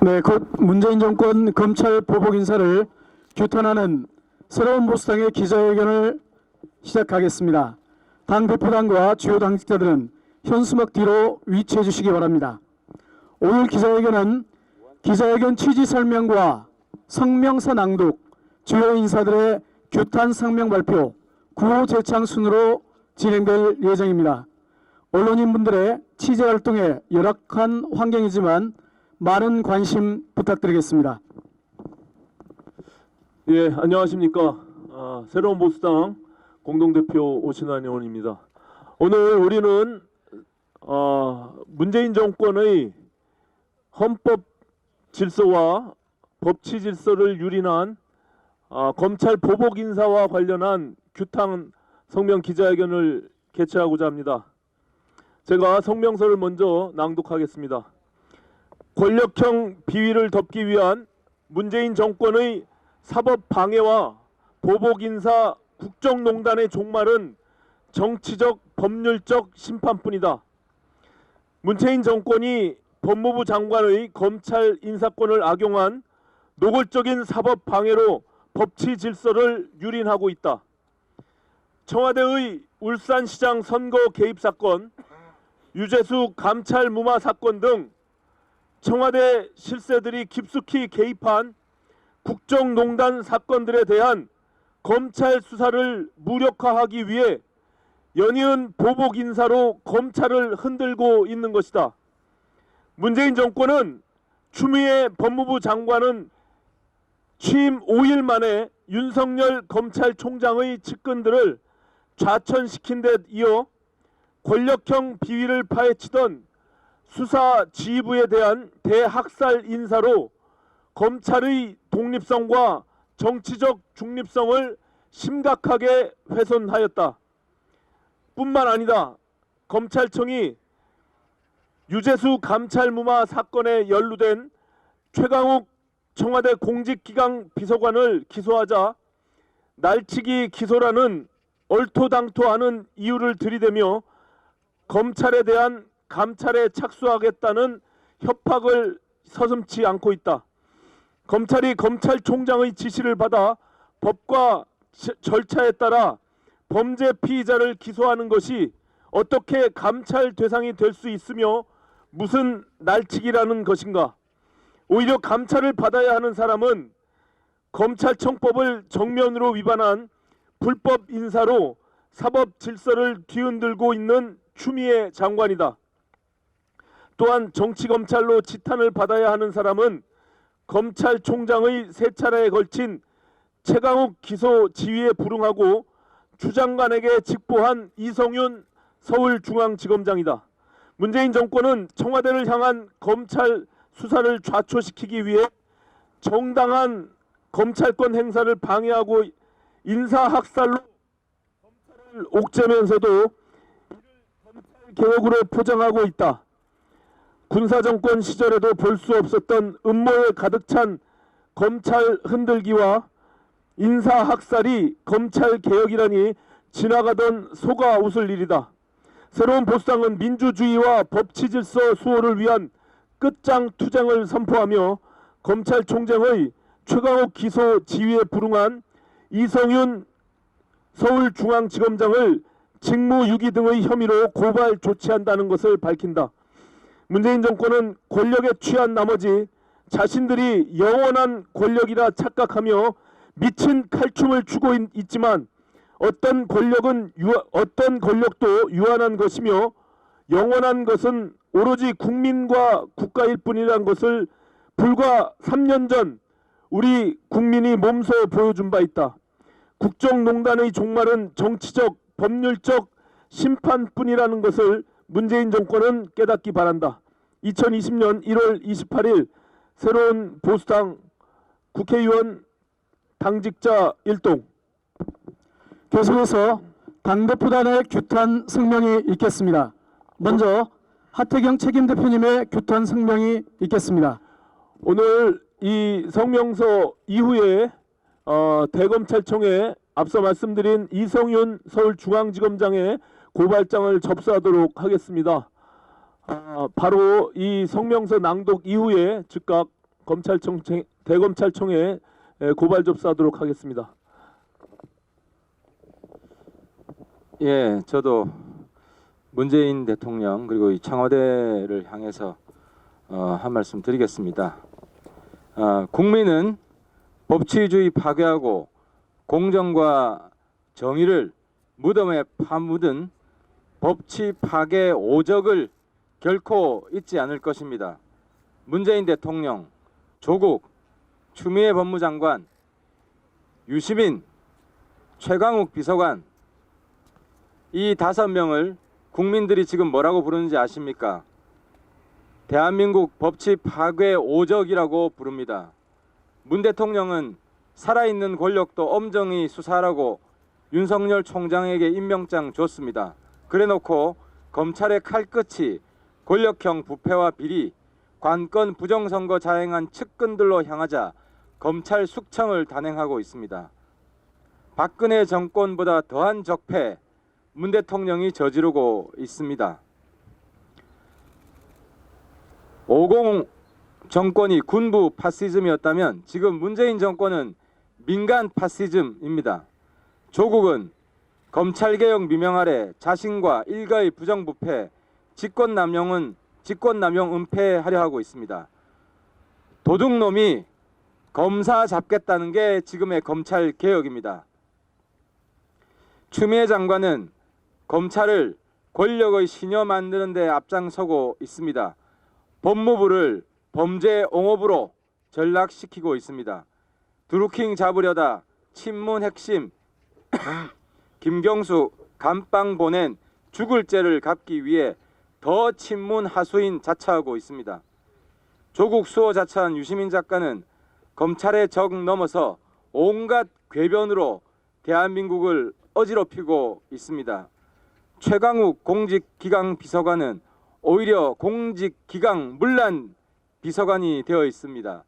네, 곧 문재인 정권 검찰 보복 인사를 규탄하는 새로운 보수당의 기자회견을 시작하겠습니다. 당 대표당과 주요 당직자들은 현수막 뒤로 위치해 주시기 바랍니다. 오늘 기자회견은 기자회견 취지 설명과 성명서 낭독, 주요 인사들의 규탄 성명 발표, 구호 제창 순으로 진행될 예정입니다. 언론인분들의 취재 활동에 열악한 환경이지만 많은 관심 부탁드리겠습니다. 예, 안녕하십니까. 새로운 보수당 공동대표 오신환 의원입니다. 오늘 우리는 문재인 정권의 헌법 질서와 법치 질서를 유린한 검찰 보복 인사와 관련한 규탄 성명 기자회견을 개최하고자 합니다. 제가 성명서를 먼저 낭독하겠습니다. 권력형 비위를 덮기 위한 문재인 정권의 사법 방해와 보복 인사 국정농단의 종말은 정치적 법률적 심판뿐이다. 문재인 정권이 법무부 장관의 검찰 인사권을 악용한 노골적인 사법 방해로 법치 질서를 유린하고 있다. 청와대의 울산시장 선거 개입 사건, 유재수 감찰 무마 사건 등 청와대 실세들이 깊숙이 개입한 국정농단 사건들에 대한 검찰 수사를 무력화하기 위해 연이은 보복 인사로 검찰을 흔들고 있는 것이다. 문재인 정권은 추미애 법무부 장관은 취임 5일 만에 윤석열 검찰총장의 측근들을 좌천시킨 데 이어 권력형 비위를 파헤치던 수사 지휘부에 대한 대학살 인사로 검찰의 독립성과 정치적 중립성을 심각하게 훼손하였다. 뿐만 아니다. 검찰청이 유재수 감찰 무마 사건에 연루된 최강욱 청와대 공직기강 비서관을 기소하자 날치기 기소라는 얼토당토하는 이유를 들이대며 검찰에 대한 감찰에 착수하겠다는 협박을 서슴지 않고 있다. 검찰이 검찰총장의 지시를 받아 법과 절차에 따라 범죄 피의자를 기소하는 것이 어떻게 감찰 대상이 될 수 있으며 무슨 날치기라는 것인가. 오히려 감찰을 받아야 하는 사람은 검찰청법을 정면으로 위반한 불법 인사로 사법 질서를 뒤흔들고 있는 추미애 장관이다. 또한 정치검찰로 지탄을 받아야 하는 사람은 검찰총장의 3차례에 걸친 최강욱 기소 지휘에 불응하고 주장관에게 직보한 이성윤 서울중앙지검장이다. 문재인 정권은 청와대를 향한 검찰 수사를 좌초시키기 위해 정당한 검찰권 행사를 방해하고 인사학살로 검찰을 옥죄면서도 이를 검찰개혁으로 포장하고 있다. 군사정권 시절에도 볼 수 없었던 음모에 가득 찬 검찰 흔들기와 인사학살이 검찰개혁이라니 지나가던 소가 웃을 일이다. 새로운 보수당은 민주주의와 법치질서 수호를 위한 끝장 투쟁을 선포하며 검찰총장의 최강욱 기소 지휘에 불응한 이성윤 서울중앙지검장을 직무유기 등의 혐의로 고발 조치한다는 것을 밝힌다. 문재인 정권은 권력에 취한 나머지 자신들이 영원한 권력이라 착각하며 미친 칼춤을 추고 있지만 어떤 권력도 유한한 것이며 영원한 것은 오로지 국민과 국가일 뿐이라는 것을 불과 3년 전 우리 국민이 몸소 보여준 바 있다. 국정농단의 종말은 정치적, 법률적 심판뿐이라는 것을 문재인 정권은 깨닫기 바란다. 2020년 1월 28일 새로운 보수당 국회의원 당직자 일동. 계속해서 당대표단의 규탄 성명이 있겠습니다. 먼저 하태경 책임대표님의 규탄 성명이 있겠습니다. 오늘 이 성명서 이후에 대검찰청에 앞서 말씀드린 이성윤 서울중앙지검장의 고발장을 접수하도록 하겠습니다. 바로 이 성명서 낭독 이후에 즉각 대검찰청에 고발 접수하도록 하겠습니다. 예, 저도 문재인 대통령 그리고 이 청와대를 향해서 한 말씀 드리겠습니다. 국민은 법치주의 파괴하고 공정과 정의를 무덤에 파묻은 법치 파괴 오적을 결코 잊지 않을 것입니다. 문재인 대통령, 조국, 추미애 법무장관, 유시민, 최강욱 비서관 이 5명을 국민들이 지금 뭐라고 부르는지 아십니까? 대한민국 법치 파괴 오적이라고 부릅니다. 문 대통령은 살아있는 권력도 엄정히 수사하라고 윤석열 총장에게 임명장 줬습니다. 그래놓고 검찰의 칼끝이 권력형 부패와 비리, 관건 부정선거 자행한 측근들로 향하자 검찰 숙청을 단행하고 있습니다. 박근혜 정권보다 더한 적폐 문 대통령이 저지르고 있습니다. 50 정권이 군부 파시즘이었다면 지금 문재인 정권은 민간 파시즘입니다. 조국은 검찰개혁 미명 아래 자신과 일가의 부정부패, 직권남용 은폐하려 하고 있습니다. 도둑놈이 검사 잡겠다는 게 지금의 검찰개혁입니다. 추미애 장관은 검찰을 권력의 시녀 만드는 데 앞장서고 있습니다. 법무부를 범죄 옹호부로 전락시키고 있습니다. 드루킹 잡으려다 친문 핵심 김경수 감방 보낸 죽을 죄를 갚기 위해 더 친문 하수인 자처하고 있습니다. 조국 수호 자처한 유시민 작가는 검찰의 적 넘어서 온갖 궤변으로 대한민국을 어지럽히고 있습니다. 최강욱 공직기강 비서관은 오히려 공직기강 문란 비서관이 되어 있습니다.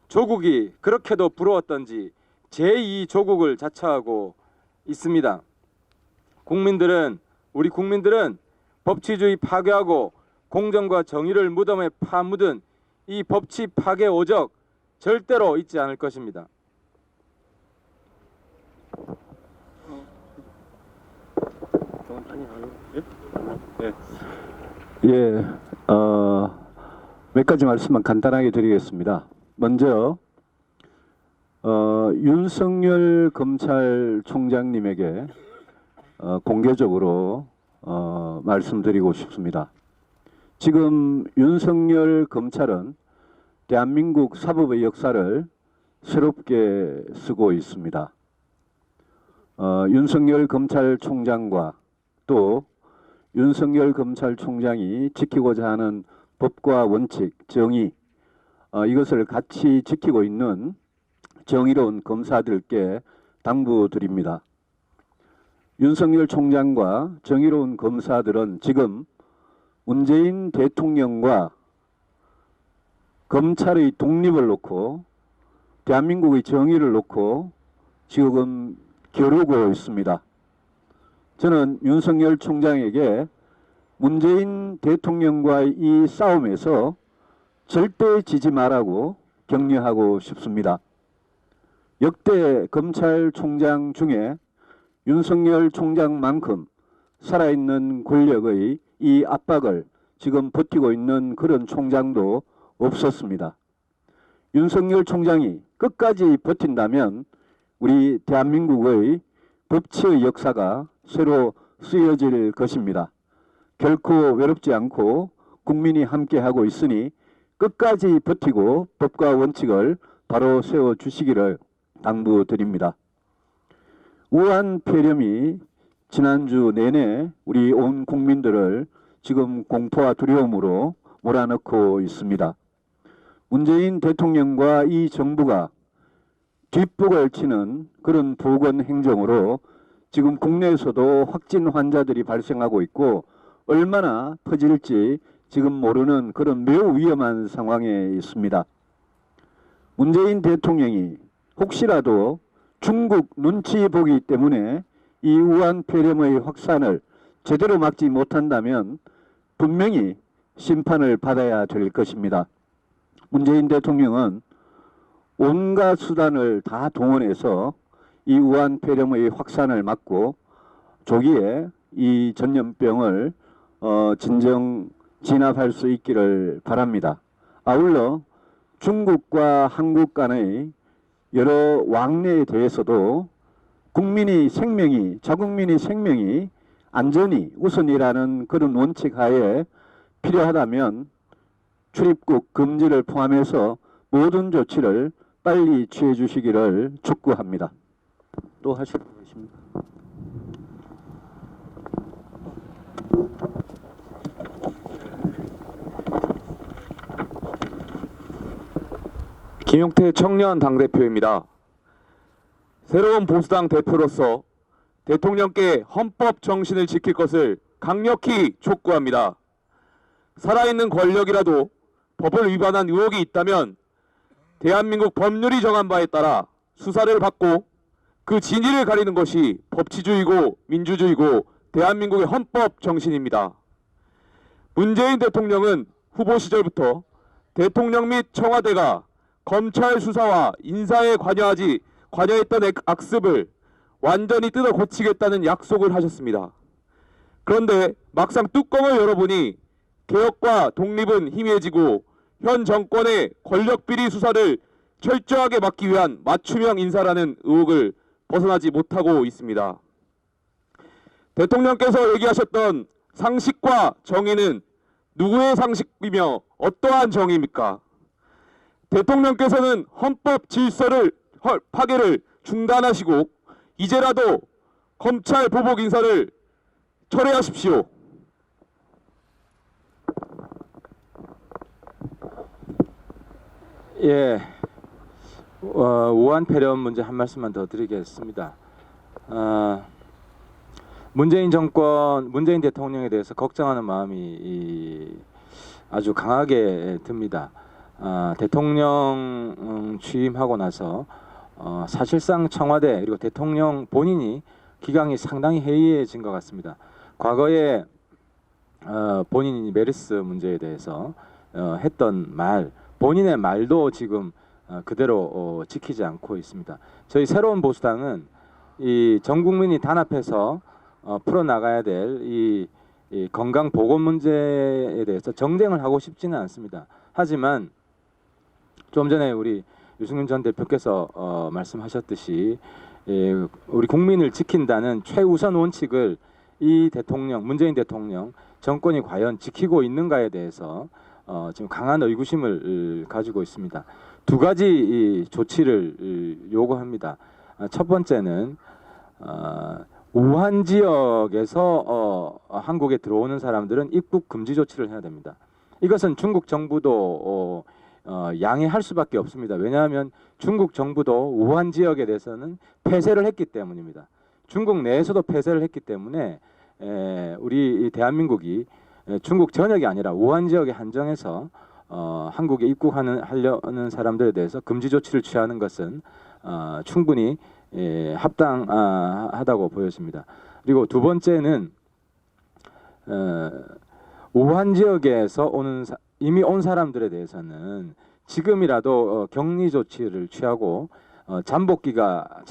조국이 그렇게도 부러웠던지 제2 조국을 자처하고 있습니다. 우리 국민들은 법치주의 파괴하고 공정과 정의를 무덤에 파묻은 이 법치 파괴 오적 절대로 잊지 않을 것입니다. 예, 몇 가지 말씀만 간단하게 드리겠습니다. 먼저 윤석열 검찰총장님에게 공개적으로 말씀드리고 싶습니다. 지금 윤석열 검찰은 대한민국 사법의 역사를 새롭게 쓰고 있습니다. 윤석열 검찰총장과 또 윤석열 검찰총장이 지키고자 하는 법과 원칙, 정의 이것을 같이 지키고 있는 정의로운 검사들께 당부드립니다. 윤석열 총장과 정의로운 검사들은 지금 문재인 대통령과 검찰의 독립을 놓고 대한민국의 정의를 놓고 지금 겨루고 있습니다. 저는 윤석열 총장에게 문재인 대통령과의 이 싸움에서 절대 지지 말라고 격려하고 싶습니다. 역대 검찰총장 중에 윤석열 총장만큼 살아있는 권력의 이 압박을 지금 버티고 있는 그런 총장도 없었습니다. 윤석열 총장이 끝까지 버틴다면 우리 대한민국의 법치의 역사가 새로 쓰여질 것입니다. 결코 외롭지 않고 국민이 함께하고 있으니 끝까지 버티고 법과 원칙을 바로 세워주시기를 당부드립니다. 우한 폐렴이 지난주 내내 우리 온 국민들을 지금 공포와 두려움으로 몰아넣고 있습니다. 문재인 대통령과 이 정부가 뒷북을 치는 그런 보건 행정으로 지금 국내에서도 확진 환자들이 발생하고 있고 얼마나 퍼질지 지금 모르는 그런 매우 위험한 상황에 있습니다. 문재인 대통령이 혹시라도 중국 눈치 보기 때문에 이 우한 폐렴의 확산을 제대로 막지 못한다면 분명히 심판을 받아야 될 것입니다. 문재인 대통령은 온갖 수단을 다 동원해서 이 우한 폐렴의 확산을 막고 조기에 이 전염병을 진정 진압할 수 있기를 바랍니다. 아울러 중국과 한국 간의 여러 왕래에 대해서도 자국민의 생명이 안전이 우선이라는 그런 원칙 하에 필요하다면 출입국 금지를 포함해서 모든 조치를 빨리 취해 주시기를 촉구합니다. 또 하실 분 계십니까? 김용태 청년 당대표입니다. 새로운 보수당 대표로서 대통령께 헌법 정신을 지킬 것을 강력히 촉구합니다. 살아있는 권력이라도 법을 위반한 의혹이 있다면 대한민국 법률이 정한 바에 따라 수사를 받고 그 진위를 가리는 것이 법치주의고 민주주의고 대한민국의 헌법 정신입니다. 문재인 대통령은 후보 시절부터 대통령 및 청와대가 검찰 수사와 인사에 관여했던 악습을 완전히 뜯어 고치겠다는 약속을 하셨습니다. 그런데 막상 뚜껑을 열어보니 개혁과 독립은 희미해지고 현 정권의 권력비리 수사를 철저하게 막기 위한 맞춤형 인사라는 의혹을 벗어나지 못하고 있습니다. 대통령께서 얘기하셨던 상식과 정의는 누구의 상식이며 어떠한 정의입니까? 대통령께서는 헌법 질서를 파괴를 중단하시고 이제라도 검찰 보복 인사를 철회하십시오. 예, 우한 폐렴 문제 한 말씀만 더 드리겠습니다. 문재인 대통령에 대해서 걱정하는 마음이 아주 강하게 듭니다. 대통령 취임하고 나서 사실상 청와대 그리고 대통령 본인이 기강이 상당히 해이해진 것 같습니다. 과거에 본인이 메르스 문제에 대해서 했던 말, 본인의 말도 지금 그대로 지키지 않고 있습니다. 저희 새로운 보수당은 이 전 국민이 단합해서 풀어나가야 될 이 건강 보건 문제에 대해서 정쟁을 하고 싶지는 않습니다. 하지만 좀 전에 우리 유승민 전 대표께서 말씀하셨듯이 우리 국민을 지킨다는 최우선 원칙을 이 문재인 대통령 정권이 과연 지키고 있는가에 대해서 지금 강한 의구심을 가지고 있습니다. 두 가지 조치를 요구합니다. 첫 번째는 우한 지역에서 한국에 들어오는 사람들은 입국 금지 조치를 해야 됩니다. 이것은 중국 정부도 양해할 수밖에 없습니다. 왜냐하면 중국 정부도 우한 지역에 대해서는 폐쇄를 했기 때문입니다. 중국 내에서도 폐쇄를 했기 때문에 우리 대한민국이 중국 전역이 아니라 우한 지역에 한정해서 한국에 입국하려는 사람들에 대해서 금지 조치를 취하는 것은 충분히 합당하다고 보여집니다. 그리고 두 번째는 우한 지역에서 이미 온 사람들에 대해서는 지금이라도 격리 조치를 취하고 잠복기가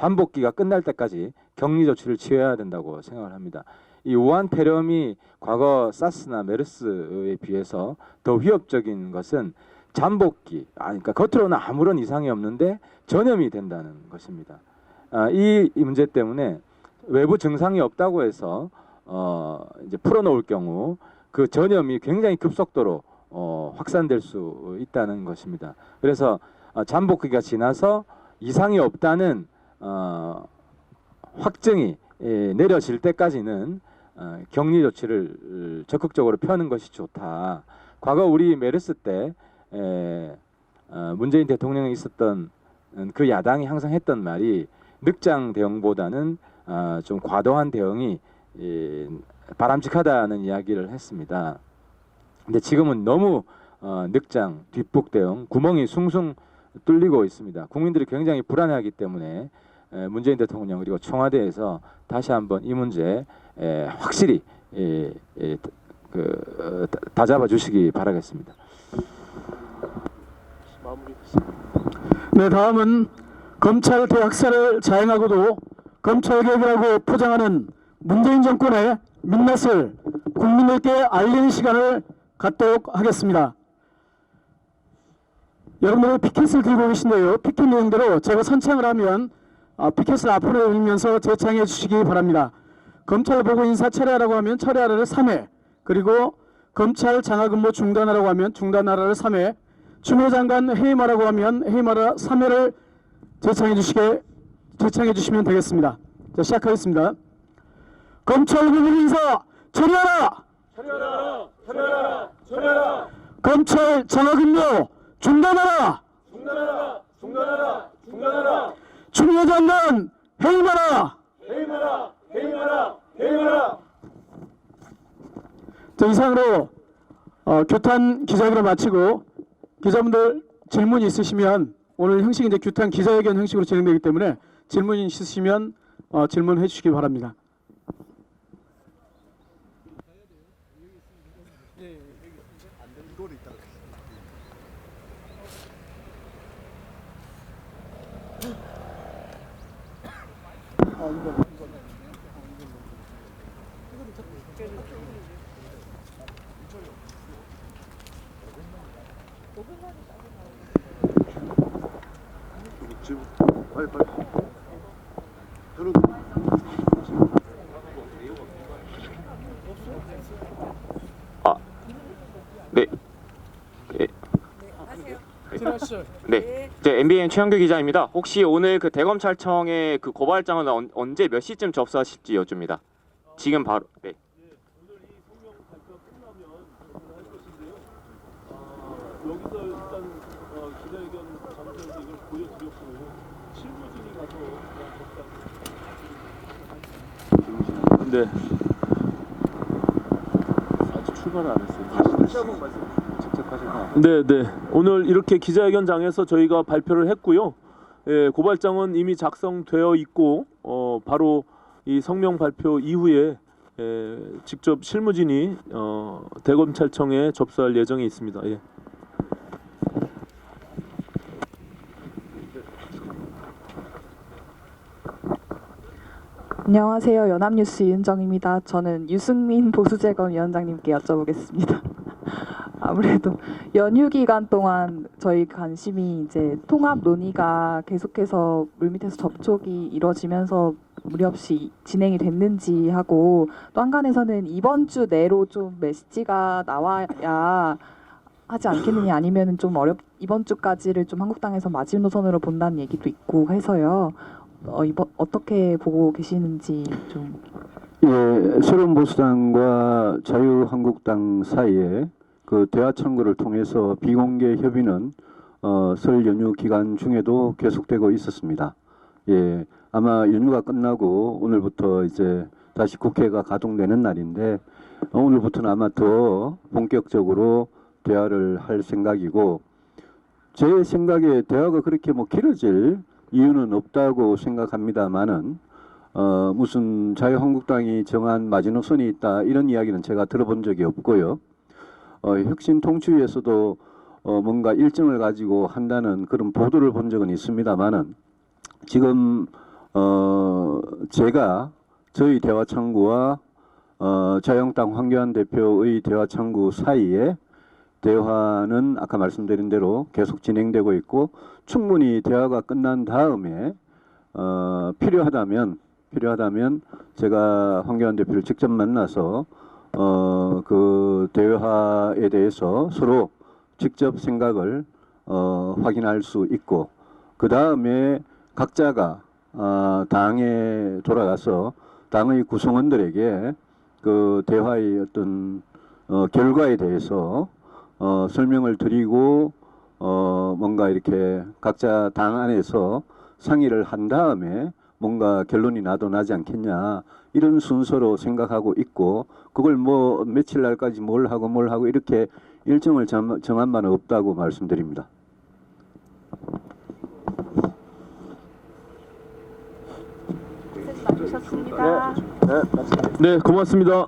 끝날 때까지 격리 조치를 취해야 된다고 생각을 합니다. 이 우한 폐렴이 과거 사스나 메르스에 비해서 더 위협적인 것은 잠복기, 그러니까 겉으로는 아무런 이상이 없는데 전염이 된다는 것입니다. 이 문제 때문에 외부 증상이 없다고 해서 이제 풀어놓을 경우 그 전염이 굉장히 급속도로 확산될 수 있다는 것입니다. 그래서 잠복기가 지나서 이상이 없다는 확증이 내려질 때까지는 격리 조치를 적극적으로 펴는 것이 좋다. 과거 우리 메르스 때 문재인 대통령이 있었던 그 야당이 항상 했던 말이 늑장 대응보다는 좀 과도한 대응이 바람직하다는 이야기를 했습니다. 근데 지금은 너무 늑장 뒷북 대응 구멍이 숭숭 뚫리고 있습니다. 국민들이 굉장히 불안해하기 때문에 문재인 대통령 그리고 청와대에서 다시 한번 이 문제 확실히 다잡아 주시기 바라겠습니다. 네, 다음은 검찰 대학살을 자행하고도 검찰 개혁이라고 포장하는 문재인 정권의 민낯을 국민들께 알리는 시간을 갖도록 하겠습니다. 여러분들 피켓을 들고 계신데요. 피켓 내용대로 제가 선창을 하면 피켓을 앞으로 올리면서 재창해 주시기 바랍니다. 검찰 보고 인사 철회하라고 하면 철회하라를 3회, 그리고 검찰 장학근무 중단하라고 하면 중단하라를 3회, 추미애 장관 해임하라고 하면 해임하라 3회를 재창해 주시면 되겠습니다. 자, 시작하겠습니다. 검찰 보고 인사 철회하라! 철회하라! 철회하라! 철회하라! 검찰 장학근무 중단하라! 중단하라! 중단하라! 중단하라! 추미애 장관 해임하라! 해임하라! 해임하라! 해임하라! 자, 이상으로 규탄 기자회견을 마치고 기자분들 질문이 있으시면, 오늘 형식이 이제 규탄 기자회견 형식으로 진행되기 때문에 질문이 있으시면 질문해 주시기 바랍니다. 네. 네. 네, MBN 최영규 기자입니다. 혹시 오늘 그 대검찰청의 그 고발장은 언제 몇 시쯤 접수하실지 여쭙니다. 지금 바로. 네. 여기서 일단 기자회견 장소에서 이걸 보여드렸고 실무진이 가서 네. 아직 출발을 안 했어요. 다시 한번 말씀. 직접 하실까요? 네, 네. 오늘 이렇게 기자회견장에서 저희가 발표를 했고요. 예, 고발장은 이미 작성되어 있고 바로 이 성명 발표 이후에 직접 실무진이 대검찰청에 접수할 예정이 있습니다. 예. 안녕하세요. 연합뉴스 이은정입니다. 저는 유승민 보수재검위원장님께 여쭤보겠습니다. 아무래도 연휴 기간 동안 저희 관심이 이제 통합 논의가 계속해서 물밑에서 접촉이 이루어지면서 무리 없이 진행이 됐는지 하고, 또 한간에서는 이번 주 내로 좀 메시지가 나와야 하지 않겠느냐, 아니면은 좀 이번 주까지를 좀 한국당에서 마지노선으로 본다는 얘기도 있고 해서요. 이번 어떻게 보고 계시는지 좀. 예, 새로운보수당과 자유한국당 사이에 그 대화 청구를 통해서 비공개 협의는 설 연휴 기간 중에도 계속되고 있었습니다. 예, 아마 연휴가 끝나고 오늘부터 이제 다시 국회가 가동되는 날인데 오늘부터는 아마 더 본격적으로 대화를 할 생각이고, 제 생각에 대화가 그렇게 뭐 길어질 이유는 없다고 생각합니다만은 무슨 자유한국당이 정한 마지노선이 있다 이런 이야기는 제가 들어본 적이 없고요. 혁신 통치위에서도 뭔가 일정을 가지고 한다는 그런 보도를 본 적은 있습니다만은 지금 제가 저희 대화 창구와 자유한국당 황교안 대표의 대화 창구 사이에 대화는 아까 말씀드린 대로 계속 진행되고 있고, 충분히 대화가 끝난 다음에 필요하다면 제가 황교안 대표를 직접 만나서 그 대화에 대해서 서로 직접 생각을 확인할 수 있고, 그 다음에 각자가 당에 돌아가서 당의 구성원들에게 그 대화의 어떤 결과에 대해서 설명을 드리고 뭔가 이렇게 각자 당 안에서 상의를 한 다음에 뭔가 결론이 나도 나지 않겠냐 이런 순서로 생각하고 있고, 그걸 뭐 며칠 날까지 뭘 하고 이렇게 일정을 정한 바는 없다고 말씀드립니다. 많으셨습니다. 네, 고맙습니다.